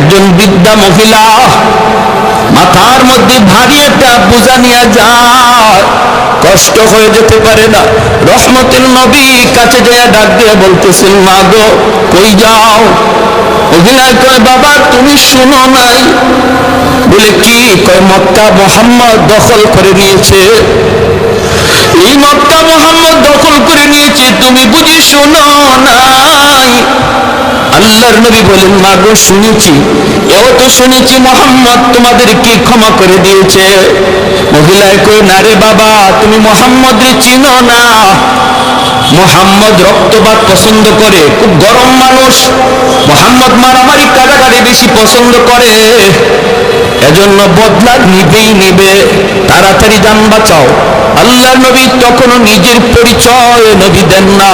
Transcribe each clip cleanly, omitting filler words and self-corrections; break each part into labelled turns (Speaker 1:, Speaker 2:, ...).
Speaker 1: একজন বৃদ্ধা মহিলা মাথার মধ্যে ভারী একটা বোঝা নিয়ে যায়, কষ্ট হয়ে যেতে পারে না। রহমতের নবী কাছে যেয়ে ডাক দিয়ে বলতেছেন, মা গো কই যাও? মহিলা কয়, বাবা তুমি শুনো নাই? বলে কি? কয় মক্কা মুহাম্মদ দখল করে নিয়েছে। এই মক্কা মুহাম্মদ দখল করে নিয়েছে, তুমি বুঝি শুনো নাই? আল্লাহর নবী বলেন, মা গো শুনেছি, এও তো শুনেছি মুহাম্মদ তোমাদেরকে ক্ষমা করে দিয়েছে। মহিলায় কই, না রে বাবা, তুমি মুহাম্মদকে চিনো না। মুহাম্মদ রক্তপাত পছন্দ করে, খুব গরম মানুষ। মুহাম্মদ মারামারি কাটাকাটি বেশি পছন্দ করে, এজন্য বদলা নিবেই নিবে, তাড়াতাড়ি জান বাঁচাও। আল্লাহর নবী তখনও নিজের পরিচয় নবী দেন না।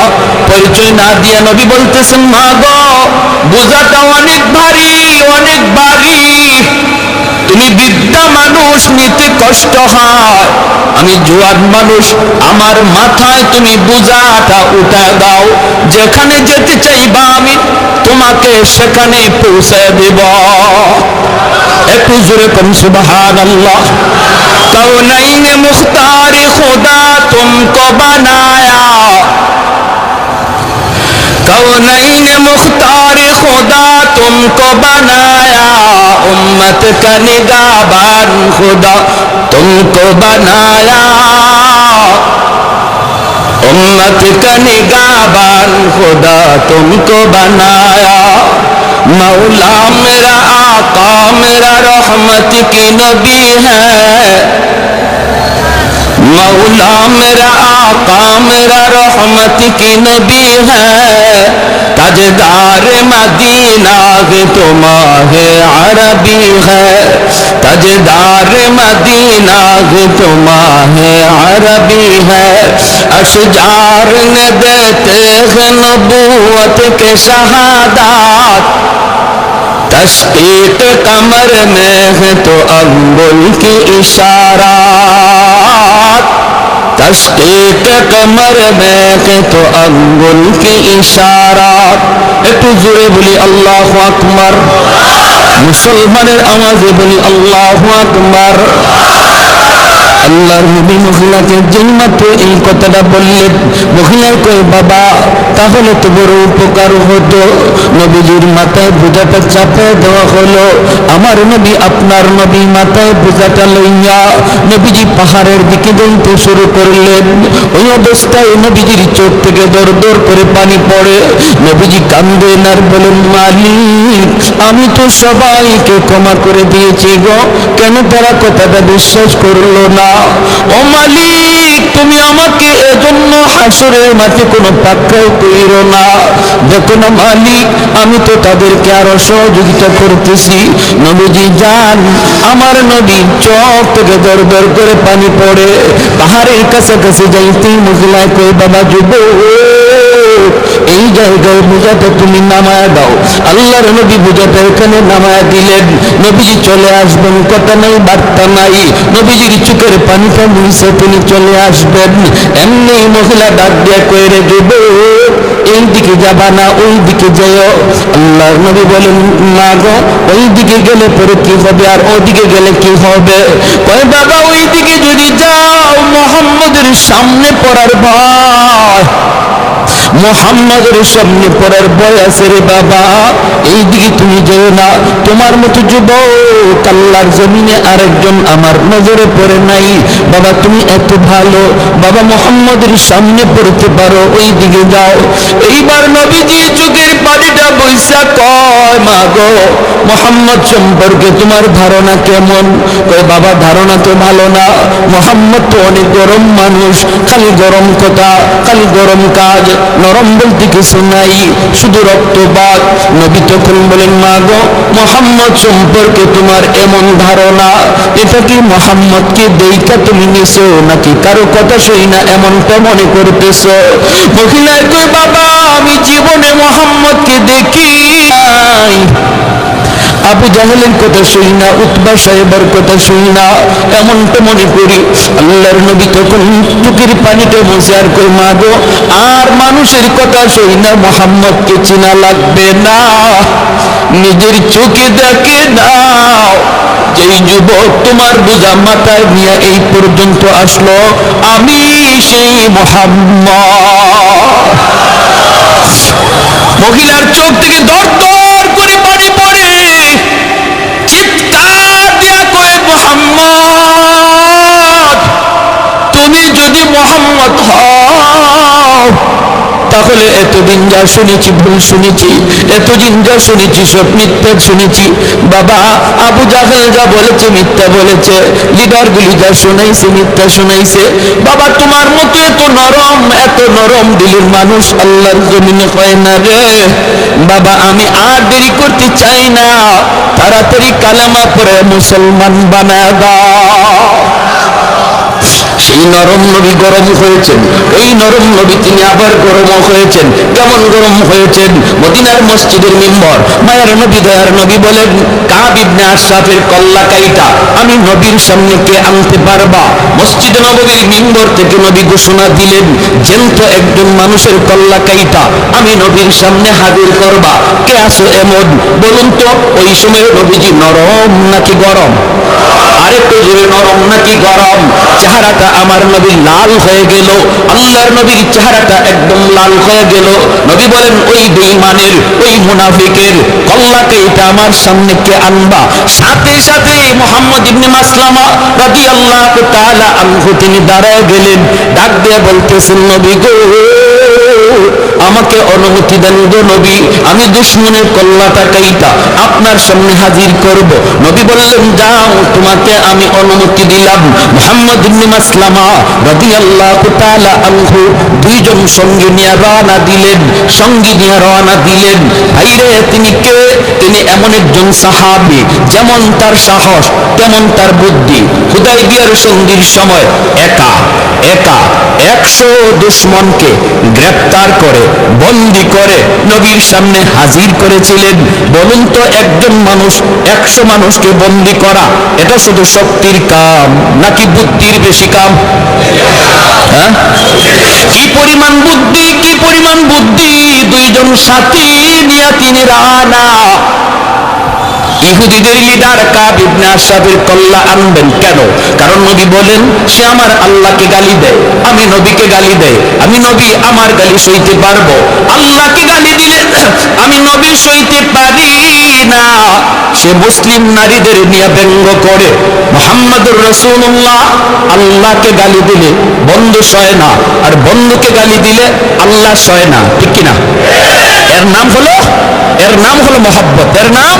Speaker 1: পরিচয় না দিয়ে নবী বলতেছেন, মা গো বোঝাটা অনেক ভারী, অনেক ভারী, তুমি বৃদ্ধা মানুষ, নিতে কষ্ট হয়, আমি জোয়ান মানুষ, আমার মাথায় তুমি বোঝাটা উঠায় দাও, যেখানে যেতে চাইবা আমি তোমাকে সেখানে পৌঁছায় দেব। একটু জোরে কম সুবহানাল্লাহ। কৌনাইনে মুখতারে খুদা তুমকো বানায়া, कौनैन मुख्तार खुदा तुमको बनाया, उम्मत का निगाहबान खुदा तुमको बनाया, उम्मत का निगाहबान खुदा तुमको बनाया। मौला मेरा आका मेरा रहमत की नबी है, मौला मेरा आका मेरा रहमत की नबी है, ताजदार मदीना के तो माहे अरबी है, ताजदार मदीना के तो माहे अरबी है। अशजार ने देते हैं नबूवत के शहादात, तस्कीत कमर में है तो अंगुल की इशारात, तस्कीत कमर में है तो अंगुल की इशारात। একটু জোরে বলি আল্লাহু আকবার, মুসলমানের আওয়াজে বলি আল্লাহু আকবার। আল্লাহর নবী মহিলাকে যেই মাত্র এই কথাটা বললেন, মহিলা কই, বাবা তাহলে তো বড় উপকার হতো। নবীজির মাথায় বোঝাটা চাপে দেওয়া হলো। আমার নবী আপনার নবী মাথায় বোঝাটা লইয়া নবীজি পাহাড়ের দিকে যাইতে শুরু করলেন। ওই অবস্থায় নবীজির চোখ থেকে দর দর করে পানি পড়ে। নবীজি কান্দেন আর বলেন, মালিক আমি তো সবাইকে ক্ষমা করে দিয়েছি গো, কেন তারা কথাটা বিশ্বাস করলো না? ও মালিক তুমি আমাকে এজন্য হাসরের মাঠে কোনো পাক্কাও কইরো না। দেখো না মালিক, আমি তো তাদেরকে আরো সহযোগিতা করতেছি। নবীজি যান, আমার নবী চোখ থেকে দর দর করে পানি পড়ে। পাহাড়ের কাছাকাছি যাইতেই মহিলায় কই, বাবা যুবক এই জায়গায় বোঝাটা তুমি নামায়া দাও। আল্লাহর নবী বোঝাটা এখানে নামায়া দিলেন। নবীজি চলে আসবেন, কথা নাই বার্তা নাই। নবীজির চোখের পানিটা মুছে তিনি চলে আসবেন। এমনি মহিলা ডাক দিয়ে কয়ে, রে যুবক এই দিকে যাবা না, ওই দিকে যেও। আল্লাহর নবী বলেন, না গো ওই দিকে গেলে পরে কি হবে, আর ওদিকে গেলে কি হবে? কয়, বাবা ওই দিকে যদি যাও মুহাম্মদের সামনে পড়ার ভয়, মুহাম্মদের সামনে পড়ার ভয় আছে রে বাবা, এই দিকে তুমি যেও না। তোমার মতো যুবক আল্লাহর জমিনে আরেকজন আমার নজরে পড়ে নাই। বাবা তুমি এত ভালো, বাবা মুহাম্মদের সামনে পড়তে পারো, ওই দিকে যাও। এইবার নবীজি চোখের পানিটা বইসা কয়, মা গো মুহাম্মদ সম্পর্কে তোমার ধারণা কেমন? কয়, বাবা ধারণা তো ভালো না, মুহাম্মদ তো অনেক গরম মানুষ, খালি গরম কথা, খালি গরম কাজ, নরম বলতে কিছু নাই, শুধু রক্তপাত। নবী তখন বলেন, মা গো মুহাম্মদ সম্পর্কে তোমার এমন ধারণা, এটা কি মুহাম্মদকে দেইখা তুমি নিছো নাকি কারো কথা শুই না এমনটা মনে করতেছো? মহিলার কই, বাবা আমি জীবনে মুহাম্মদকে দেখি নাই, আবু জাহেলের কথা শুই না, উতবা সাহেবের কথা শুই না, এমনটা মনে করি। আল্লাহর নবী তখন চোখের পানিতে বসে আর কই, মা গো, আর মানুষের কথা শুই না, মোহাম্মদকে চেনা লাগবে না, নিজের চোখে দেখে নাও। যেই যুবক তোমার বোঝা মাথায় নিয়ে এই পর্যন্ত আসলো, আমি সেই মোহাম্মদ। মহিলার চোখ থেকে দর দর করে পানি পড়ে, চিৎকার দেয়া কয়ে, মোহাম্মদ, তুমি যদি মোহাম্মদ হও তাহলে এতদিন যা শুনেছি ভুল শুনেছি, এতদিন যা শুনেছি সব মিথ্যা শুনেছি। বাবা, আবু জাহেল যা বলেছে মিথ্যা বলেছে, লিডারগুলি যা শোনাইছে মিথ্যা শোনাইছে। বাবা, তোমার মতো এত নরম দিলের মানুষ আল্লাহর জমিনে হয় না রে বাবা। আমি আর দেরি করতে চাই না, তাড়াতাড়ি কালেমা পড়ে মুসলমান বানায় দাও। সেই নরম নবী গরম হয়েছেন, এই নরম নবী তিনি আবার গরম হয়েছেন। কেমন গরম হয়েছেন? মদিনার মসজিদের মিম্বর, মায়ের নবী দয়ার নবী বলেন, কাব ইবনে আশরাফের কল্লা কাইটা আমি নবীর সামনে কে আনতে পারবা? মসজিদে নববীর মিম্বর থেকে নবী ঘোষণা দিলেন, জ্যান্ত একজন মানুষের কল্লা কাইটা আমি নবীর সামনে হাজির করবা। কে আছো এমন? বলুন তো। ওই সময় নবীজি নরম নাকি গরম? আরেকটু জোরে, নরম নাকি গরম? চেহারাটা আমার নবীর লাল হয়ে গেল, আল্লাহর নবীর চেহারাটা একদম লাল হয়ে গেল। নবী বলেন, ওই বেঈমানের, ওই মুনাফিকের কল্লাকে এটা আমার সামনে কে আনবা? সাথে সাথে মুহাম্মদ ইবনে মাসলামা রাদিয়াল্লাহু তাআলা আনহু তিনি দাঁড়ায় গেলেন, ডাক দিয়ে বলতেছেন, নবী গো, আমাকে অনুমতি দেন গো নবী, আমি দুশমনের কল্লাটা কাইটা আপনার সামনে হাজির করব। নবী বললেন, যাও, তোমাকে আমি অনুমতি দিলাম। মুহাম্মদ ইবনে মাসলামা রাদিয়াল্লাহু তাআলা আনহু দুইজন সঙ্গী নিয়ে রওনা দিলেন, ভাইরে, তিনি কে? তিনি এমন একজন সাহাবী, যেমন তার সাহস তেমন তার বুদ্ধি। হুদায়বিয়ার সন্ধির সময় একা 100 দুশমনকে গ্রেফতার করে বন্দী করে নবীর সামনে হাজির করেছিলেন। বলুন তো, একজন মানুষ 100 মানুষকে বন্দী করা, এটা শুধু শক্তির কাম নাকি বুদ্ধির বেশি কাম? হ্যাঁ, কি পরিমাণ বুদ্ধি, কি পরিমাণ বুদ্ধি! দুইজন সাথী নিয়ে তিনি রানা ইহুদিদের লিডার কাব ইবনে আশরাফের কল্লা আনবেন। কেন? কারণ নবী বলেন, সে আমার আল্লাহকে গালি দেয়, আমি নবীকে গালি দেয়, আমি নবী আমার গালি সইতে পারবো, আল্লাহকে গালি দিলে আমি নবী সইতে পারি না। সে মুসলিম নারীদের নিয়ে ব্যঙ্গ করে, মুহাম্মদুর রাসূলুল্লাহ আল্লাহকে গালি দিলে বন্ধু সয় না, আর বন্ধুকে গালি দিলে আল্লাহ সয় না, ঠিক কিনা? এর নাম হলো মহব্বত। এর নাম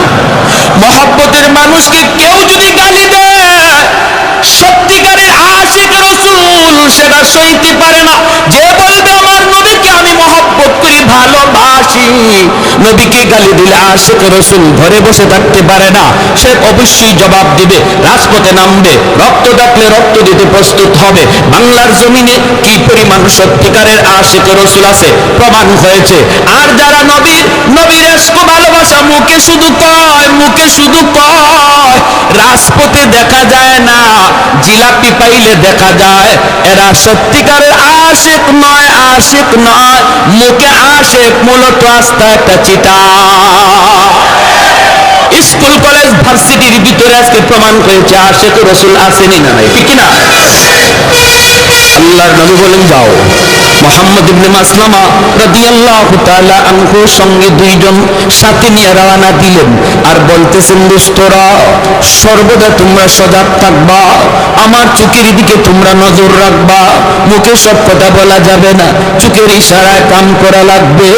Speaker 1: মহব্বতের মানুষকে কেউ যদি গালি দেয়, সত্যিকারের আশিক রাসূল সেটা সইতে পারে না। যে বলবে আমার নবীকে আমি মহব্বত করি, ভালোবাসি, নবীকে গালি দিলে আশিক রাসূল ঘরে বসে থাকতে পারে না, সে অবশ্যই জবাব দিবে, রাজপথে নামবে, রক্ত ডাকলে রক্ত দিতে প্রস্তুত হবে। বাংলার জমিনে কি পরিমাণ সত্যিকারের আশিক রাসূল আছে প্রমাণ হয়েছে। আর যারা নবীর ইশক ভালোবাসা মুখে শুধু কয়, রাজপথে দেখা যায় না, জিলাপি পাইলে দেখা যায়, এরা সত্যিকারের আশিক নয়, মুখে আশিক, মূলত আস্থা একটা চিটা। স্কুল কলেজ ভার্সিটির ভিতরে আজকে প্রমাণ হয়েছে আশিক রাসূল আসেনি না নাই, ঠিক না? আল্লাহর নবী বলেন, যাও। মুহাম্মদ ইবনে মাসলামা রাদিয়াল্লাহু তাআলা আনহুর সঙ্গে দুইজন সাথী নিয়ে রওনা দিলেন, আর বলতেছেন, দোস্তরা, সর্বদা তোমরা সজাগ থাকবা, আমার চোখের দিকে তোমরা নজর রাখবা, মুখে সব কথা বলা যাবে না, চোখের ইশারায় কাম করা লাগবে।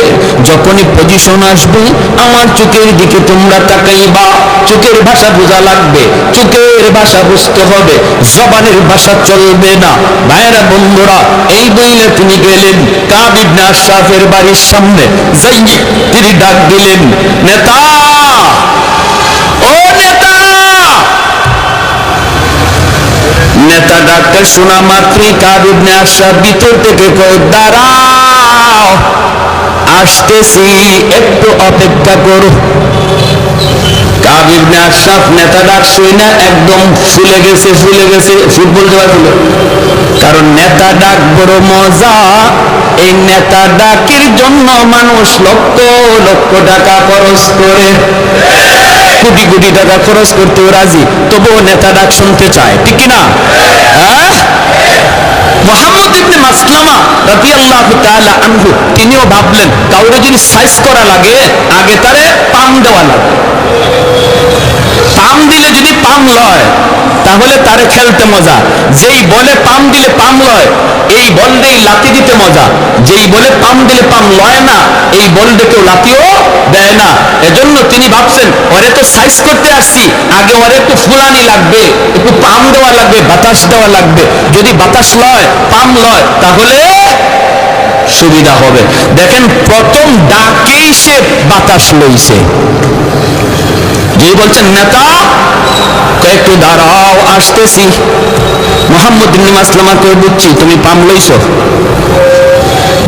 Speaker 1: যখনই পজিশন আসবে আমার চোখের দিকে তোমরা তাকাইবা, চোখের ভাষা বোঝা লাগবে, চোখের ভাষা বুঝতে হবে, জবানের ভাষা চলবে না। ভাইরা বন্ধুরা, এই বইলে তিনি গেলেন কাব ইবনে আশরাফের বাড়ির সামনে, যাই তিনি ডাক দিলেন, নেতা, ও নেতা! নেতা ডাকতে শোনা মাত্রই কাব ইবনে আশরাফ ভিতর থেকে কয়, দাঁড়াও, আসতেছি, একটু অপেক্ষা করো। কাব ইবনে আশরাফ নেতা ডাক শুই না একদম ফুলে গেছে, ফুটবল দেওয়া ফুলে। কারণ নেতা ডাক বড় মজা, এই নেতা ডাকের জন্য মানুষ লক্ষ লক্ষ টাকা খরচ করে, কোটি কোটি টাকা খরচ করতেও রাজি, তবুও নেতা ডাক শুনতে চায়, ঠিক কিনা? হ্যাঁ, মুহাম্মদ ইবনে মাসলামা রাদিয়াল্লাহু তাআলা আনহু তিনিও ভাবলেন কাউরে যদি সাইজ করা লাগে আগে তারে পাম দেওয়া লাগে, পাম দিলে যদি পাম লয় তাহলে তারে খেলতে মজা, যেই বলে পাম দিলে পাম লয় এই বল দিয়ে লাথি দিতে মজা, যেই বলে পাম দিলে পাম লয় না এই বল দিয়ে কেউ লাথিও দেয় না। এজন্য তিনি ভাবছেন ওরে তো সাইজ করতে আসছি, আগে ওরে একটু ফুলানি লাগবে, একটু পাম দেওয়া লাগবে, বাতাস দেওয়া লাগবে, যদি বাতাস লয় পাম লয় তাহলে সুবিধা হবে। দেখেন প্রথম ডাকেই সে বাতাস লইছে, যে বলছেন নেতা একটু দাঁড়াও আসতেছি, মুহাম্মদ ইবনে মাসলামা কই বুঝছি তুমি পাম লইছো,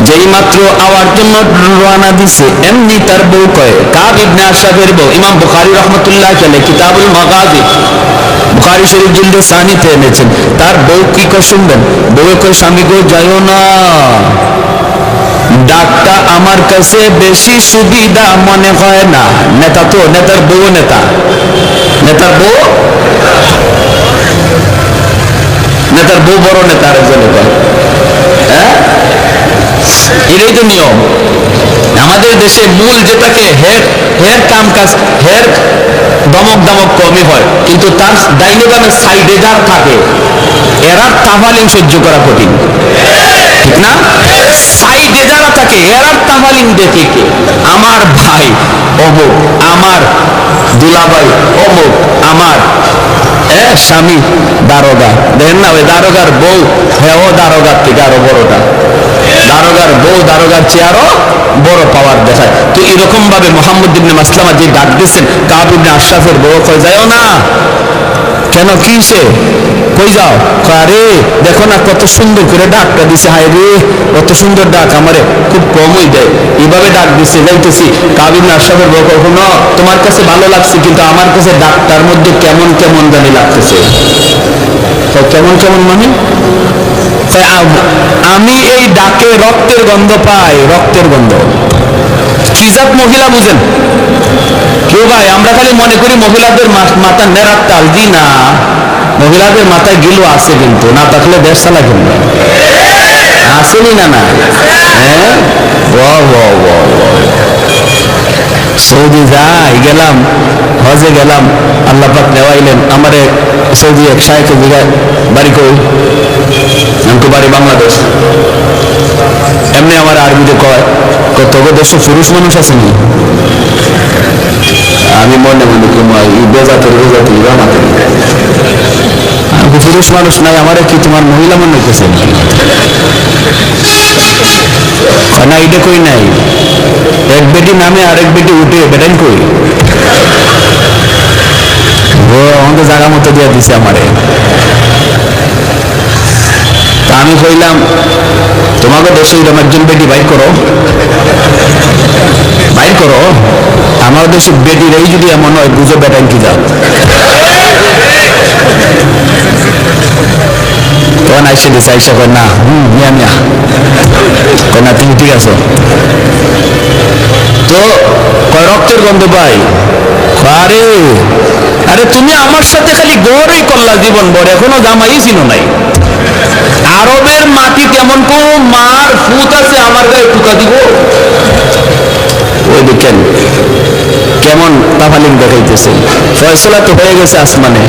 Speaker 1: যেই মাত্র আওয়ার জন্য রওনা দিছে এমনি তার বউ কয়, কাব ইবনে আশরাফের বউ, ইমাম বুখারী রাহমাতুল্লাহ আলাইহি কিতাবুল মাগাজি বুখারী শরীফ জিলদে সানিতে এনেছেন, তার বউ কি কয় শুনবেন, বউ কয় স্বামী গো যাইও না, ডাকটা আমার কাছে বেশি সুবিধা মনে হয় না। নেতা তো, নেতার বউ নেতা, নেতার বউ, নেতার বউ বড় নেতা আরেকজন, হ্যাঁ এটাই তো নিয়ম। আমাদের দেশে মূল যেটাকে হের হের কাম কাজ, হের দমক দমক কমই হয়, কিন্তু তার ডাইনে বামে সাইডে যার থাকে এরা তাফালিং সহ্য করা কঠিন, ঠিক না? সাইডে যারা থাকে এরা তাফালিং দেখে কে, আমার ভাই অমুক, আমার দুলাভাই অমুক, আমার স্বামী দারোগা, দেখেন না ওই দারোগার বউ, হ্যাঁ ও দারোগার থেকে আরো বড়টা, দারোগার বউ দারোগার চেয়ে আরো বড় পাওয়ার দেখায়। তো এরকম ভাবে মুহাম্মদ ইবনে মাসলামা যে ডাক দিয়েছেন কাব ইবনে আশরাফের বউ কয় যাও না, কেন কিসে, কই যাও, আরে দেখো না কত সুন্দর করে ডাকটা দিছে, হায় রে কত সুন্দর ডাক, আমারে খুব কমই দেয়, এইভাবে ডাক দিছে যাইতেছি। কাব ইবনে আশরাফের বউ কখনো তোমার কাছে ভালো লাগছে কিন্তু আমার কাছে ডাকটার মধ্যে কেমন কেমন জানি লাগতেছে, কেমন কেমন মানে আমি এই ডাকে রক্তের গন্ধ পাই, রক্তের গন্ধ। ফিজাত মহিলা বুঝেন কেউ ভাই, আমরা খালি মনে করি মহিলাদের মাথা নেড়ার তাল, জি না, মহিলাদের মাথায় গিলো আছে কিন্তু, না থাকলে দেশ চালা কিন্তু আসেনি না, না হ্যাঁ, সৌদি যাই গেলাম, হজে গেলাম, আল্লাহ পাক নেওয়াইলেন আমারে, সৌদি এক শায়েখের জায়গায় বাড়ি কই, আমি বাড়ি বাংলাদেশ, এমনি আমার আরবিতে কয় কত দেশে পুরুষ মানুষ আসেনি, আমি মনে মনে তোমার বেজাতের বেজাতি রামাতের, পুরুষ মানুষ নাই, আমারে কি তোমার মহিলা মনে হইতেছে না, এটা কই নাই, এক বেটি নামে আরেক বেটি উঠে বেটাই কই, ও আমাকে জায়গা মতো দিয়ে দিছে আমারে। তা আমি কইলাম তোমাকে দেশে এরকম একজন বেটি বাইর করো, বাইর করো, আমার দেশে বেটিরাই যদি এমন হয় বুঝো বেটাই কি যা, তখন আইসে দিছে, আইসা কয় না মিয়া মিয়া, কয় না তুমি ঠিক আছো, তো কয় রক্তের গন্ধ পাই, আরে আরে তুমি আমার সাথে খালি গৌরই করলা জীবন ভর, এখনো জামাই ছিল নাই, আরবের মাটি কেমন কোন মার ফুট আছে আমার গায়ে ফুকা দিব, ওই দেখেন কেমন তাফালিং দেখাইতেছে। ফয়সালা তো হয়ে গেছে আসমানে,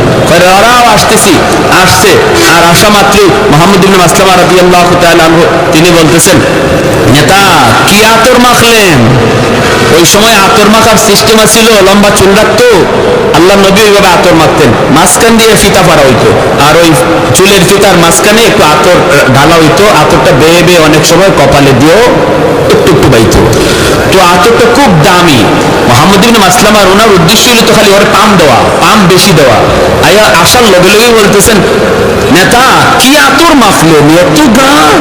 Speaker 1: ওরাও আসতেছি, আসছে, আর আসা মাত্রই মুহাম্মদ ইবনে মাসলামা রাদিয়াল্লাহু তাআলা আনহু তিনি বলতেছেন নেতা কি আতর মাখলেন, ওই সময় আতর মাখার সিস্টেম ছিল, লম্বা চুল রাখতো, আল্লাহ নবী ওইভাবে আতর মাখতেন, মাঝখান দিয়ে ফিতা পারা হইতো, আর ওই চুলের ফিতার মাঝখানে একটু আতর ঢালা হইতো, আতরটা বেয়ে বেয়ে অনেক সময় কপালে দিয়েও একটু একটু বাইতো। তো আতরটা খুব দামি, মুহাম্মদ ইবনে মাসলামার ওনার উদ্দেশ্য হলো তো খালি ওর পাম দেওয়া, পাম বেশি দেওয়া। আয়া আসার লগে লগে বলতেছেন নেতা কি আতর মাখলেন, এত গান,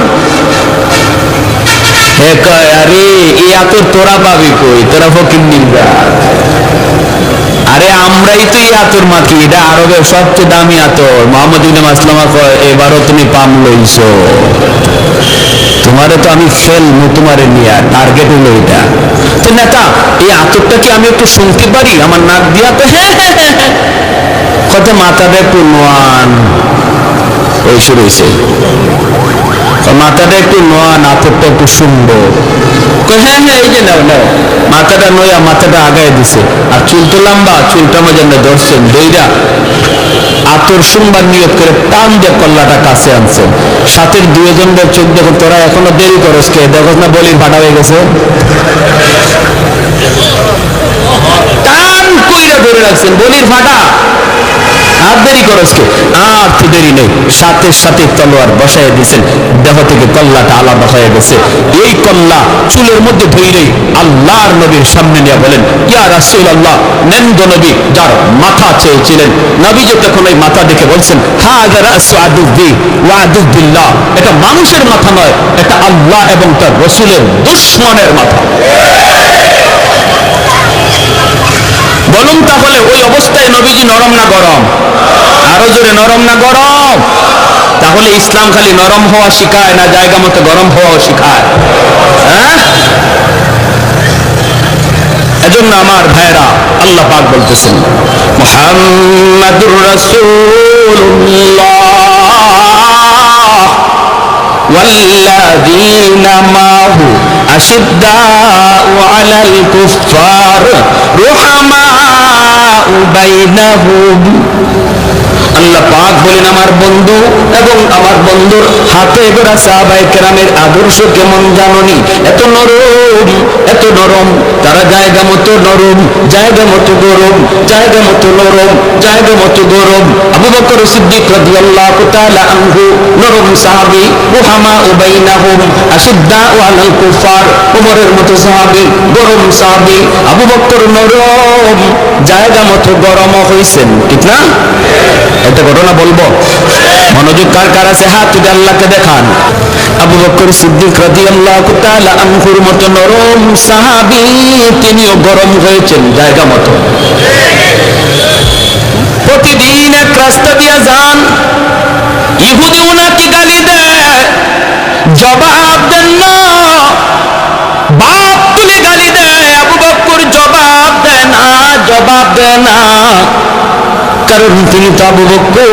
Speaker 1: আরে এই আতর তোরা পাবি কই, তোরা ফকির নির্গা, আরে আমরাই তো এই আতর মাখি, এটা আরবের সবচেয়ে দামি আতর। মোহাম্মদ ইবনে মাসলামা কয় এবারও তুমি পাম লইছো, তোমারে তো আমি ফেলবো, তোমারে নিয়ে টার্গেট হলো এটা। তো নেতা এই আতরটা কি আমি একটু শুনতে পারি আমার নাক দিয়া? তো হ্যাঁ হ্যাঁ হ্যাঁ হ্যাঁ, কত মাথাটা একটু নোয়ান, ওই শুরু হয়েছে মাথাটা একটু নোয়ান, আতরটা একটু শুনবো। হ্যাঁ হ্যাঁ এই যে নাও নাও, মাথাটা নয়া মাথাটা আগায় দিছে, আর চুল তো লম্বা, চুলটা মজা ধরছেন দইরা আতর শুনবার নিয়ত করে টান দিয়ে কল্লাটা কাছে আনছেন। সাথের দুজনদের চোখ দেখো, তোরা এখনো দেরি করস কে? দেখো না বলির ফাটা হয়ে গেছে, টান কইরা ধরে রাখছেন বলির ফাটা, আর দেরি করস কে? আর তো দেরি নেই, সাথে সাথে তলোয়ার বসায় দিয়েছেন, দেহ থেকে কল্লাটা আলাদা হয়ে গেছে। এই কল্লা চুলের মধ্যে ধইরেই আল্লাহর নবীর সামনে নিয়ে বলেন, ইয়া রাসূলুল্লাহ, নেন্দ নবী যার মাথা চেয়েছিলেন। নবী যে তখন ওই মাথা দেখে বলছেন, হাযা রাসু আদুবি ওয়া আদুবিল্লাহ, এটা মানুষের মাথা নয়, এটা আল্লাহ এবং তার রাসূলের দুশমনের মাথা। বলুন তাহলে ওই অবস্থায় নবীজি নরম না গরম? আরো জোরে, নরম না গরম? তাহলে ইসলাম খালি নরম হওয়া শিখায় না জায়গা মতো গরম হওয়াও শিখায়? হ্যাঁ, এজন্য আমার ভাইরা আল্লাহ পাক বলতেছেন, মুহাম্মাদুর রাসূলুল্লাহ ওয়াল্লাযীনা মাহু আশিদ্দাউ আলাল কুফফার রুহামাউ বাইনাহুম। আল্লাহ পাক বলেন, আমার বন্ধু এবং আমার বন্ধুর হাতে গড়া সাহাবায়ে কেরামের আদর্শ কেমন জাননি? এত নরম, এত নরম, তারা জায়গা মতো নরম, জায়গা মতো গরম, জায়গা মতো নরম, জায়গা মতো গরম। আবু বকর সিদ্দিক রাদিয়াল্লাহু তাআলা আনহু নরম সাহাবী, রুহামাউ বাইনাহুম আশিদ্দাউ আলাল কুফার, ওমরের মতো সাহাবী, গরম সাহাবী। আবু বকর নরম, জায়গা মতো গরম হইছেন, ঠিক না? একটা ঘটনা বলবো, মনোযোগ কার কার আছে হাত তুলে আল্লাহকে দেখান। আবু বকর সিদ্দিক রাদিয়াল্লাহু তাআলা আনহুর মতো নরম সাহাবী, তিনিও গরম হয়েছেন জায়গা মতো। প্রতিদিন এক রাস্তা দিয়া যান, ইহুদি উনাকে গালি দেয়, জবাব দেন না, বাপ তুলে গালি দেয়, আবু বকর জবাব দেয় না, জবাব দেয় না, কারণ তিনি তো আবু বকর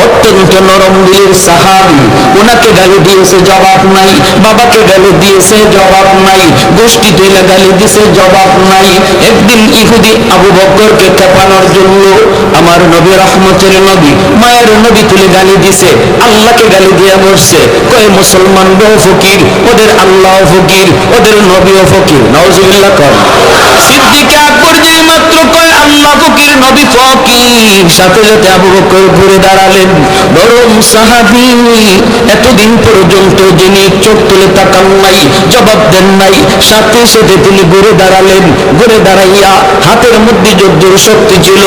Speaker 1: অত্যন্ত নরম দিলের সাহাবী। ওনাকে গালি দিয়েছে, জবাব নাই, বাবাকে গালি দিয়েছে, জবাব নাই, গোষ্ঠী তুলে গালি দিয়েছে, জবাব নাই। একদিন ইহুদি আবু বকরকে খেপানোর জন্য আমার নবী, রহমতের নবী, মায়ের নবী তুলে গালি দিছে, আল্লাহকে গালি দিয়ে বসছে, কয় মুসলমানরাও ফকির, ওদের আল্লাহ ফকির, ওদের নবীও ফকির। নাউজুবিল্লাহ কর। সিদ্দিক আকবর যে মাত্র কয় আল্লাহ ফকির, নবী ফকির, সাথে সাথে আবু বকর ঘুরে দাঁড়ালেন। নরম সাহাবী, এতদিন পর্যন্ত যিনি চোখ তুলে তাকান নাই, জবাব দেন নাই, সাথে সাথে তিনি ঘুরে দাঁড়ালেন। ঘুরে দাঁড়াইয়া হাতের মধ্যে যদ্দুর শক্তি ছিল,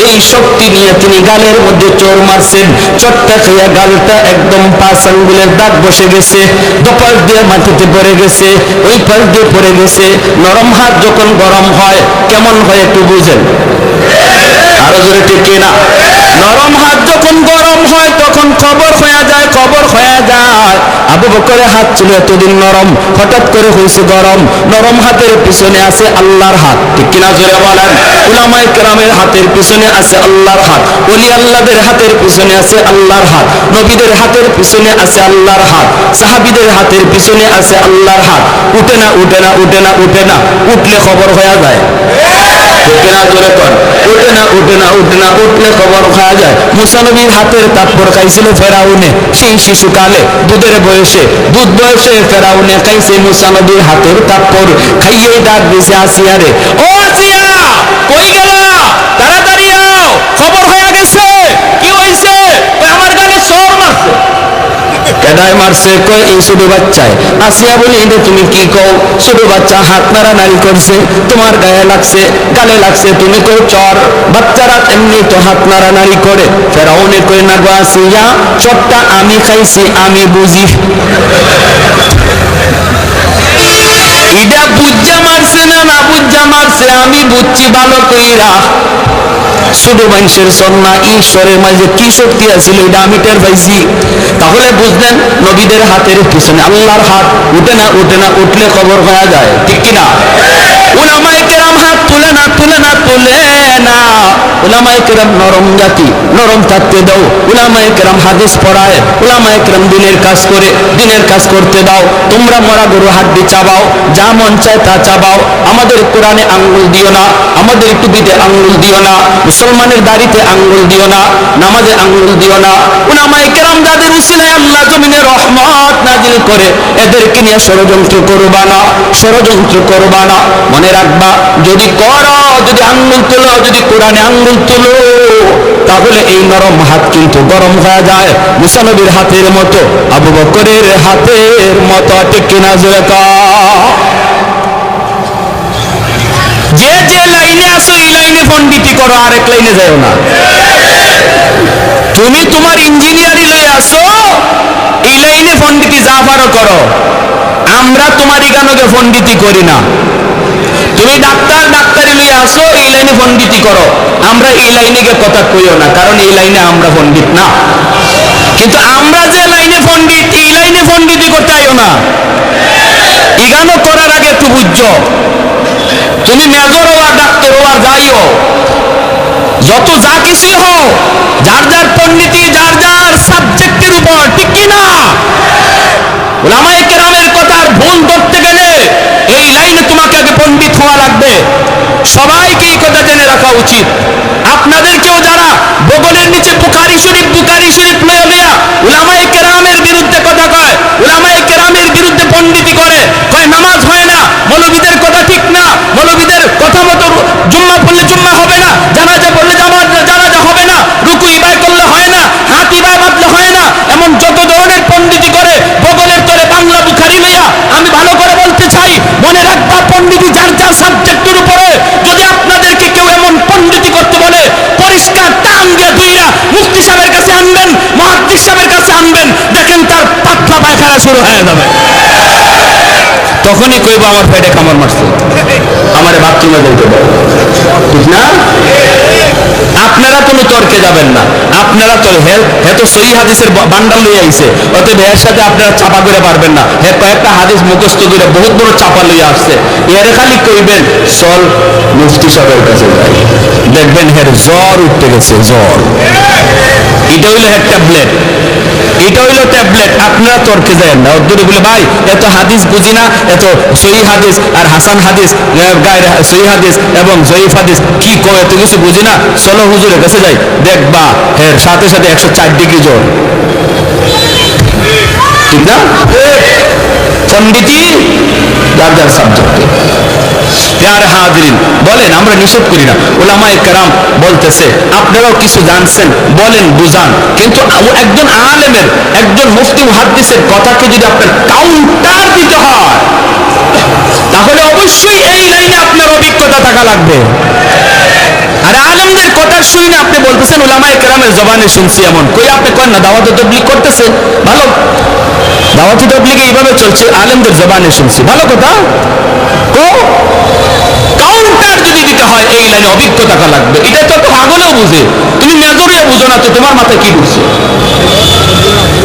Speaker 1: এই শক্তি নিয়ে তিনি গালের মধ্যে চোর মারছেন। চটটা খেয়ে গালটা একদম 5 আঙ্গুলের দাগ বসে গেছে, দপাস দিয়ে মাটিতে পড়ে গেছে, ওই পাশ দিয়ে পড়ে গেছে। নরম হাত যখন গরম হয় কেমন হয় একটু বুঝেন, আরো জোরে ঠিক কিনা? নরম হাত যখন গরম হয় তখন খবর হয়ে যায়, খবর হয়ে যায়। আবু বকরের হাত ছিল এতদিন নরম, হঠাৎ করে হয়েছে গরম। নরম হাতের পিছনে আছে আল্লাহর হাত, ঠিক কিনা জোরে বলেন? উলামায়ে কেরামের হাতের পিছনে আছে আল্লাহর হাত, ওলি আল্লাহদের হাতের পিছনে আছে আল্লাহর হাত, নবীদের হাতের পিছনে আছে আল্লাহর হাত, সাহাবীদের হাতের পিছনে আছে আল্লাহর হাত। উঠে না, উঠে না, উঠে না, উঠে না, উঠলে খবর হয়ে যায়, ঠিক কিনা জোরে কর? উঠে না, উঠে না, উঠে না, উঠলে খবর খাওয়া যায়। মুসা নবীর হাতের তাৎপর খাইছিল ফেরাউনে, সেই শিশুকালে দুধের বয়সে, দুধ বয়সে ফেরাউনে খাইছে মুসা নবীর হাতের তাৎপর। খাইয়েই ডাক দিছে আসিয়া রে, ও আসিয়া কই গেলা, তাড়াতাড়ি আও, খবর হয়ে গেছে। কি হইছে? আমার গালে চোর মারছে। কেডায় মারছে? কয় এই ছোট বাচ্চায়। আসিয়া বলি, এটা তুমি কি কও? ছোট বাচ্চা হাত নাড়ানাড়ি করছে, তোমার গায়ে লাগছে, গালে লাগছে, তুমি কও চর। বাচ্চারা এমনি তো হাত নাড়ানাড়ি করে। ফেরাউনে কই না গো আসিয়া, চরটা আমি খাইছি, আমি বুঝি। এটা বুঝা মারছে না বুঝা মারছে আমি বুঝছি ভালো কইরা। ছোট মানুষের সন্না ঈশ্বরের মাঝে কি শক্তি আছিল এটা আমি টের পাইছি। তাহলে বুঝলেন নবীদের হাতের পিছনে আল্লাহর হাত উঠে না উঠলে খবর হয়ে যায়, ঠিক কিনা? উলামায়ে কেরাম হাত তুলে না উলামায়ে কেরাম নরম জাতি, নরম থাকতে দাও। উলামায়ে কেরাম হাদিস পড়ায়, উলামায়ে কেরাম দিনের কাজ করে, দিনের কাজ করতে দাও। তোমরা মরা গরু হাড্ডি চাবাও, যা মন চায় তা চাবাও। আমাদের কোরআনে আঙ্গুল দিও না, আমাদের টুপিতে আঙ্গুল দিও না, মুসলমানের দাড়িতে আঙ্গুল দিও না, নামাজে আঙ্গুল দিও না। উলামায়ে কেরাম যাদের উসিলায় আল্লাহ জমিনে রহমত নাজিল করে, এদেরকে নিয়ে ষড়যন্ত্র করবা না, ষড়যন্ত্র করবা না। মনে রাখবা, যদি করো, যদি আঙ্গুল তুলো, যদি কোরআনে আঙ্গুল তুলো, তাহলে এই নরম হাত কিন্তু গরম হয়ে যায় মুসা নবীর হাতের মতো, আবু বকরের হাতের মতো, ঠিক কিনা? জোরে যে যে লাইনে আসো এই লাইনে পণ্ডিতি করো, আরেক লাইনে যাও না। তুমি তোমার ইঞ্জিনিয়ারিং লয়ে আসো, এই লাইনে পণ্ডিতি যা পারো করো। আমরা তোমার ইগানোকে পণ্ডিতি করি না। তুমি ডাক্তারি লয়ে আসো, এই লাইনে পণ্ডিতি করো। আমরা এই লাইনে গিয়ে কথা কইও না, কারণ এই লাইনে আমরা পণ্ডিত না। কিন্তু আমরা যে লাইনে পণ্ডিত, এই লাইনে পণ্ডিতি করতে আইও না। ইগানো করার আগে একটু বুঝছো, তুমি মেজর হওয়া, ডাক্তার হওয়া, যাইও, যত যা কিছুই হও, যার যার পণ্ডিতি যার যার সাবজেক্টের উপর, ঠিক কিনা? উলামায়ে কেরামের কথার ভুল ধরতে গেলে এই লাইনে তোমাকে আগে পণ্ডিত হওয়া লাগবে। সবাইকে এই কথা জেনে রাখা উচিত। আপনাদেরকেও যারা বগলের নিচে বুখারী শরীফ লইয়া লইয়া উলামায়ে কেরামের বিরুদ্ধে কথা কয়, উলামায়ে কেরামের বিরুদ্ধে পণ্ডিতি করে, কয় নামাজ হয় না, মৌলবীদের কথা ঠিক না, মৌলবীদের কথা মতো জুম্মা পড়লে জুম্মা হবে না, জানাজা পড়লে জানাজা হবে না, রুকু ইবাই করলে হয় না, হাত ইবাই বাঁধলে হয় না, এমন যত ধরনের পণ্ডিতি করে বগলের তলে বাংলা বুখারী লইয়া। আমি ভালো করে বলতে চাই, মনে রাখবা, পণ্ডিতি যার যার সাবজেক্টের উপরে। যদি আপনাদেরকে কেউ এমন পণ্ডিতি করতে বলে, পরিষ্কার টান দিয়ে দুইরা মুফতি সাহেবের কাছে আনবেন, মুহাদ্দিস সাহেবের কাছে আনবেন, দেখেন তার পাতলা পায়খানা শুরু হয়ে যাবে। তখনই কইব আমার পেটে কামড় মারছে, আমারে বাথরুমে যাইতে দাও, ঠিক না? আপনারা কোনো তর্কে যাবেন না, আপনারা তো তো সহিহ হাদিসের বান্ডাল লইয়া আইছে, অতএব এর সাথে আপনারা চাপা করে পারবেন না। হ্যাঁ, কয়েকটা হাদিস মুখস্থ করে বহুত বড় চাপা লইয়া আসছে, এর খালি কইবেন চল মুফতি সাহেবের কাছে যাই, দেখবেন হের জ্বর উঠতে গেছে, জ্বর। এটা হইলো হের ট্যাবলেট, এটা হইলো ট্যাবলেট। আপনারা তর্কে যাবেন না। ওদের বলে ভাই এত হাদিস বুঝি না, এত সহিহ হাদিস আর হাসান হাদিস, সহিহ হাদিস এবং জয়ীফ হাদিস কি কয়, এত কিছু বুঝি না, চলো হুজুরের কাছে যাই, দেখবা এর সাথে সাথে 104 ডিগ্রি জ্বর, ঠিক না? পণ্ডিতি যার যার সাবজেক্টে। প্যারে হাজিরিন, বলেন, আমরা নিষেধ করি না। উলামায়ে কেরাম বলতেছে আপনারাও কিছু জানছেন, বলেন, বুঝান, কিন্তু একজন আলেমের, একজন মুফতি মুহাদ্দিসের কথাকে যদি আপনার কাউন্টার দিতে হয়, তাহলে অবশ্যই এই লাইনে আপনার অভিজ্ঞতা থাকা লাগবে। আর আলেমদের কথা শুনে আপনি বলতেছেন উলামায়ে কেরামের জবানে শুনছি, এমন কই আপনি করেন না। দাওয়াতে তাবলীগ করতেছেন, ভালো, দাওয়াতে তাবলীগে এইভাবে চলছে, আলেমদের জবানে শুনছি, ভালো কথা। কাউন্টার যদি দিতে হয়, এই লাইনে অভিজ্ঞতা থাকা লাগবে। এটা তো একটা পাগলেও বুঝে, তুমি মেজরিয়া বুঝো না তো তোমার মাথায় কি বুঝছে,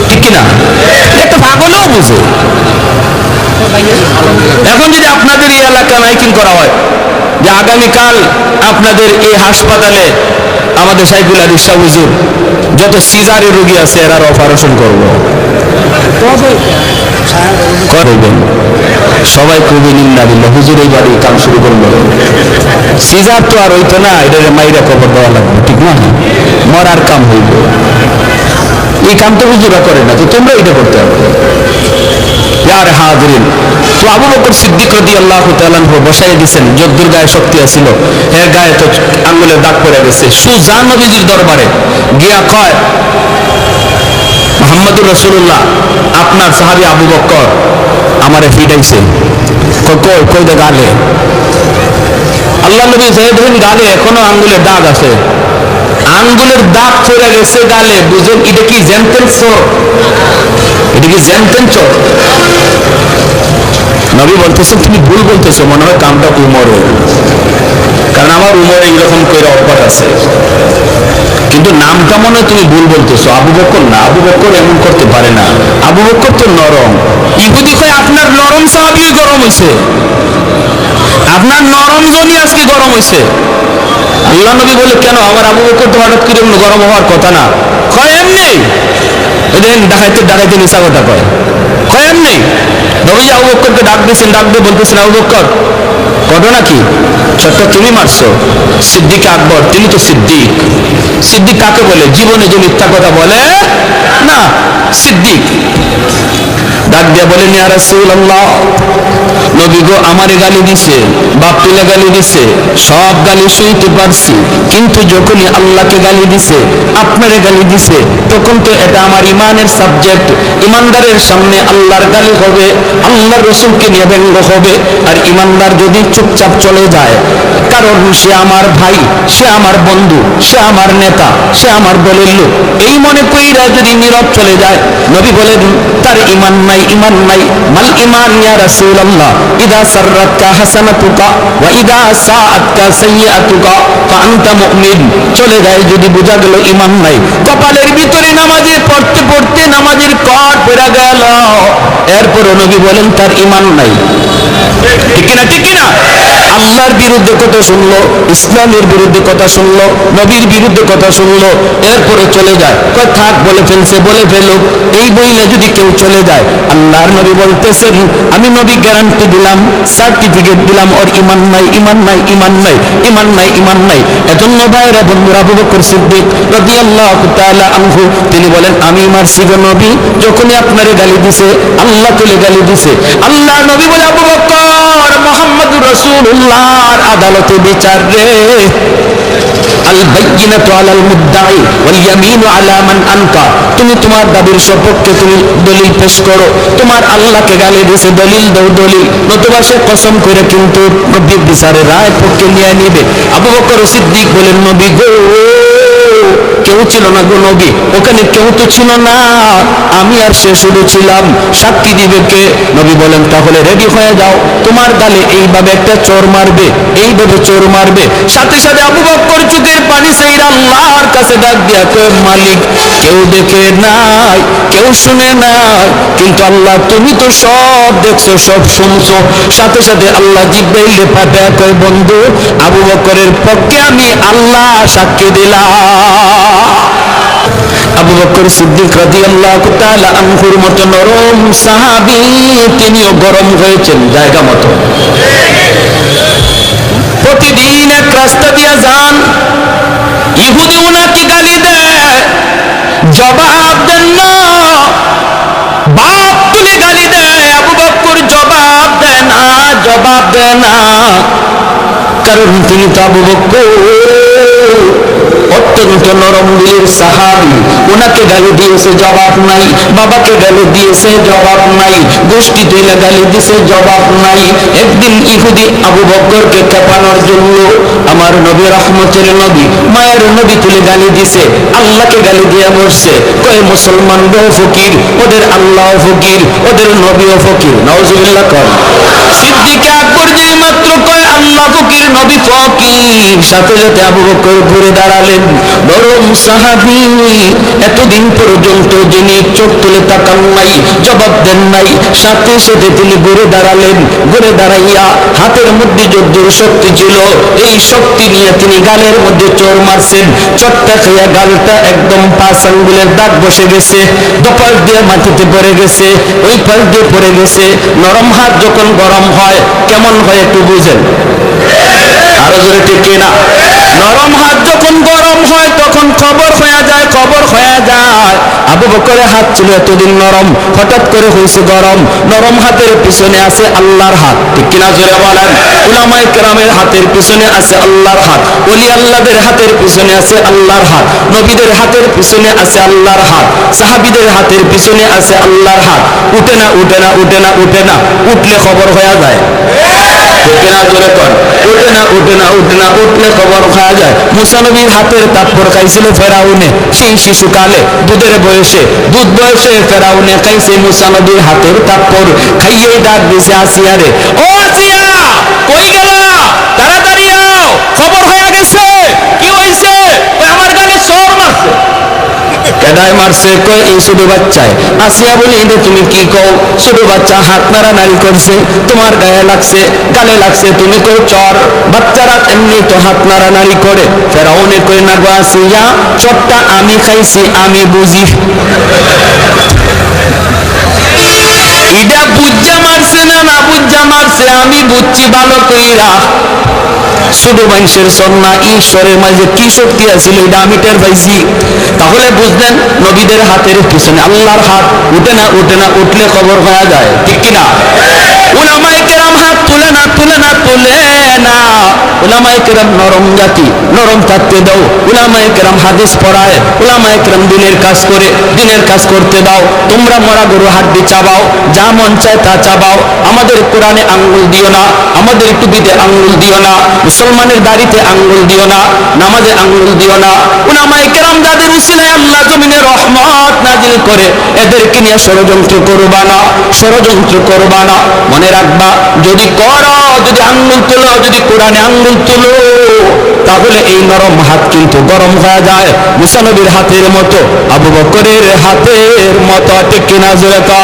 Speaker 1: ঠিক কিনা? একটা পাগলেও বুঝে। এখন যদি আপনাদের এই এলাকা মাইকিং করা হয় যে আগামীকাল আপনাদের এই হাসপাতালে আমাদের সাইফুল হাদিস শাহ হুজুর যত সিজারের রোগী আছে এরার অপারেশন করবো, করবেন সবাই, কবি নিন্নাবিল্লাহ, হুজুর এই বাড়ি কাম শুরু করলো। সিজার তো আর হইতো না, এটা মাইরা কবর দেওয়া লাগবে, ঠিক না? মরার কাম হইব, এই কাম তো হুজুরা করে না, তো তোমরা এটা করতে হবে। প্যারে হাজিরিন, তো আবু বকর সিদ্দিক রাদিয়াল্লাহু তাআলা বসাই দিয়েছেন, যদ্দুর গায়ে শক্তি আছিল, এর গায়ে তো আঙ্গুলের দাগ পড়ে গেছে। সুজা নবীজির দরবারে গিয়া কয়, মুহাম্মদুর রাসূলুল্লাহ, আপনার সাহাবী আবু বকর আমারে ফিটাইছে। কই দে গালে, আল্লাহ নবী সাহেবের গালে এখনো আঙ্গুলের দাগ আছে, আঙ্গুলের দাগ পড়ে গেছে গালে, বুঝেন এটা কি জ্যান্তেন চোর? এটা কি জ্যান্তেন চোর? নবী বলতেছে তুমি ভুল বলতেছো, মনে হয় কামটা উমরের, কারণ আমার উমর এইরকম করে অভ্যাস আছে, কিন্তু নামটা মনে হয় তুমি ভুল বলতেছো, আবু বকর না, আবু বকর এমন করতে পারে না, আবু বকর তো নরম। ইহুদি কয় আপনার নরম সাহাবী গরম হইছে, আপনার নরম জনই আজকে গরম হইছে। আল্লাহ নবী বলে কেন, আমার আবু বকর তো হঠাৎ করে গরম হওয়ার কথা না। কয় এমনি, এদিন ডাকাইতে ডাকাইতে মিশা কথা কয়, কয় এমনি। নবী আবু বকরকে ডাক দিয়েছেন, ডাক দিয়ে বলতেছেন আবু বকর ঘটনা কি, ছোট্ট তুমি মারছো সিদ্দিক আকবর, তিনি তো সিদ্দিক। সিদ্দিক কাকে বলে, জীবনে যে মিথ্যা কথা বলে না, সিদ্দিক। ডাক দিয়া বলেন ইয়া রাসূলুল্লাহ, নবী গো আমারে গালি দিছে, বাপ তুলে গালি দিছে, সব গালি সইতে পারছি, কিন্তু যখনই আল্লাহকে গালি দিছে, আপনারে গালি দিছে, তখন তো এটা আমার ইমানের সাবজেক্ট। ইমানদারের সামনে আল্লাহর গালি হবে, আল্লাহর রাসূলকে নিয়ে ব্যঙ্গ হবে, আর ইমানদার যদি চুপচাপ চলে যায়, কারণ সে আমার ভাই, সে আমার বন্ধু, সে আমার নেতা, সে আমার দলের লোক, এই মনে কইরা যদি নীরব চলে যায়, নবী বলেন তার ঈমান নাই, ঈমান নাই। মাল ঈমান ইয়া রাসূলুল্লাহ, ইদা সাররাতকা হাসানাতুকা ওয়া ইদা সাআতকা সাইয়্যাতুকা ফাআনতা মুমিন। চলে যায় যদি বোঝা গেল ঈমান নাই। কপালের ভিতরে নামাজে পড়তে পড়তে নামাজের কট পড়ে গেল, এরপর নবী বলেন তার ঈমান নাই। ঠিক কিনা, ঠিক কিনা? আল্লাহর বিরুদ্ধে কথা শুনলো, ইসলামের বিরুদ্ধে কথা শুনলো, নবীর বিরুদ্ধে কথা শুনলো, এরপরে চলে যায়, কয় থাক বলে ফেলছে, বলে ফেলুক। এই বইলে যদি কেউ চলে যায়, আল্লাহর নবী বলতেছেন আমি নবী গ্যারান্টি দিলাম, সার্টিফিকেট দিলাম, ওর ঈমান নাই, ঈমান নাই, ঈমান নাই, ঈমান নাই, ঈমান নাই। এজন্য ভাইরা বন্ধুরা, আবু বকর সিদ্দিক রাদিয়াল্লাহু তাআলা আনহু তিনি বলেন আমি মারছি গো নবী, যখনই আপনারে গালি দিছে, আল্লাহ তুলে গালি দিছে। আল্লাহর নবী বলে আবু বকর, মুহাম্মদুর রাসূলুল্লাহর আদালতে বিচার রে, আল বাইয়িনাতু আলাল মুদ্দাই ওয়াল ইয়ামিনু আলা মান আনকা। তুমি তোমার দাবির সপক্ষে তুমি দলিল পেশ করো, তোমার আল্লাহকে গালি দিছে, দলিল দাও, দলিল, নতুবা সে কসম করে কিন্তু নবীর বিচারের রায় পক্ষে নিয়ে নিবে। আবু বকর সিদ্দিক বলেন নবী গো, কেউ ছিল না গো নবী, ওখানে কেউ তো ছিল না, আমি আর সে শুধু ছিলাম, সাক্ষী দিবে কে? নবী বলেন তাহলে রেডি হয়ে যাও, তোমার গালে এইভাবে একটা চোর মারবে, এইভাবে চোর মারবে। সাথে সাথে আবু বকর চোখের পানি সেইরা আল্লাহর কাছে ডাক দিয়া কয় মালিক, কেউ দেখে নাই, কেউ শুনে নাই, কিন্তু আল্লাহ তুমি তো সব দেখছো, সব শুনছো। সাথে সাথে আল্লাহ জিবরাইল পাঠায় কয় বন্ধু, আবু বকরের পক্ষে আমি আল্লাহ সাক্ষী দিলাম। আবু বকর সিদ্দিক রাদিয়াল্লাহু তাআলা আনহুর মতো নরম সাহাবী, তিনিও গরম হয়েছেন জায়গা মতো। প্রতিদিন এক রাস্তা দিয়ে যান, ইহুদি উনাকে গালি দেয়, জবাব দেন না, বাপ তুলে গালি দেয়, আবু বকর জবাব দেয় না, জবাব দেয় না, কারণ তিনি তো আবু বকর অত্যন্ত নরম দিলের সাহাবী, ওনাকে গালি দিয়েছে জবাব নাই, বাবাকে গালি দিয়েছে জবাব নাই, গোষ্ঠী তুলে গালি দিয়েছে জবাব নাই। একদিন ইহুদি আবু বকরকে খেপানোর জন্য আমার নবী রহমতের নবী, মায়ের নবী তুলে গালি দিছে, আল্লাহকে গালি দিয়ে বসছে, কয় মুসলমানরাও ফকির, ওদের আল্লাহ ফকির, ওদের নবীও ফকির। নাউজুবিল্লাহ কর। সিদ্দিক আকবর যেই মাত্র কয় আল্লাহ ফকির, নবী ফকির, সাথে সাথে আবু বকর ঘুরে দাঁড়ালেন। নরম সাহাবী, এতদিন পর্যন্ত যিনি চোখ তুলে তাকান নাই, জবাব দেন নাই, সাথে সাথে তিনি ঘুরে দাঁড়ালেন। ঘুরে দাঁড়াইয়া হাতের মধ্যে যদ্দুর শক্তি ছিল, এই শক্তি নিয়ে তিনি গালের মধ্যে চোর মারছেন। চটটা খেয়ে গালটা একদম 5 আঙ্গুলের দাগ বসে গেছে, দপাস দিয়ে মাটিতে পড়ে গেছে, ওই পাশ দিয়ে পড়ে গেছে। নরম হাত যখন গরম হয় কেমন হয় একটু বুঝেন, আরো জোরে ঠিক কিনা? নরম হাত যখন গরম হয় তখন খবর হয়ে যায়, খবর হয়ে যায়। আবু বকরের হাত ছিল এতদিন নরম, হঠাৎ করে হয়েছে গরম। নরম হাতের পিছনে আছে আল্লাহর হাত, ঠিক কিনা জোরে বলেন? উলামায়ে কেরামের হাতের পিছনে আছে আল্লাহর হাত, ওলি আল্লাহদের হাতের পিছনে আছে আল্লাহর হাত, নবীদের হাতের পিছনে আছে আল্লাহর হাত, সাহাবীদের হাতের পিছনে আছে আল্লাহর হাত। উঠে না, উঠে না, উঠে না, উঠে না, উঠলে খবর হয়ে যায়। কেনা জোরে কর, উঠে না উঠে না উঠে না, উঠলে খবর খাওয়া যায়। মুসা নবীর হাতের তাপ্পর খাইছিল ফেরাউনে সেই শিশুকালে, দুধের বয়সে, দুধ বয়সে ফেরাউনে খাইছে মুসা নবীর হাতের তাপ্পর। খাইয়েই ডাক দিছে আসিয়া রে, ও আসিয়া কই গেলা, তাড়াতাড়ি আও, খবর হয়ে গেছে। কি হইছে? আমার গালে চোর মারছে। কেডায় মারছে? কই এই ছোট বাচ্চায়। আসিয়া বলি এটা তুমি কি কও? ছোট বাচ্চা হাত নাড়ানাড়ি করছে, তোমার গায়ে লাগছে, গালে লাগছে, তুমি কও চর। বাচ্চারা এমনি তো হাত নাড়ানাড়ি করে। ফেরাউনে কই না গো আসিয়া, চরটা আমি খাইছি, আমি বুঝি। এটা বুঝা মারছে না না বুঝা মারছে, আমি বুঝছি ভালো কইরা। ছোট মানুষের সন্না ঈশ্বরের মাঝে কি শক্তি আছিল এটা আমি টের পাইছি। তাহলে বুঝলেন নবীদের হাতের পিছনে আল্লাহর হাত। উঠে না উঠে না, উঠলে খবর হয়ে যায়, ঠিক কিনা? উলামায়ে কেরাম হাত তুলে না তুলে না তুলে না। উলামায়ে কেরাম নরম জাতি, নরম থাকতে দাও। উলামায়ে কেরাম হাদিস পড়ায়, উলামায়ে কেরাম দিনের কাজ করে, দিনের কাজ করতে দাও। তোমরা মরা গরু হাড্ডি চাবাও, যা মন চায় তা চাবাও। আমাদের কোরআনে আঙ্গুল দিও না, আমাদের টুপিতে আঙ্গুল দিও না, মুসলমানের দাড়িতে আঙ্গুল দিও না, নামাজে আঙ্গুল দিও না। উলামায়ে কেরাম যাদের উসিলায় আল্লাহ জমিনে রহমত নাজিল করে, এদেরকে নিয়ে ষড়যন্ত্র করবা না, ষড়যন্ত্র করবা না। মনে রাখবা, যদি করো, যদি আঙ্গুল তুলো, যদি কোরআনে আঙ্গুল তুলো, তাহলে এই নরম হাত কিন্তু গরম হয়ে যায় মুসা নবীর হাতের মতো, আবু বকরের হাতের মতো, ঠিক কিনা জোরে কও।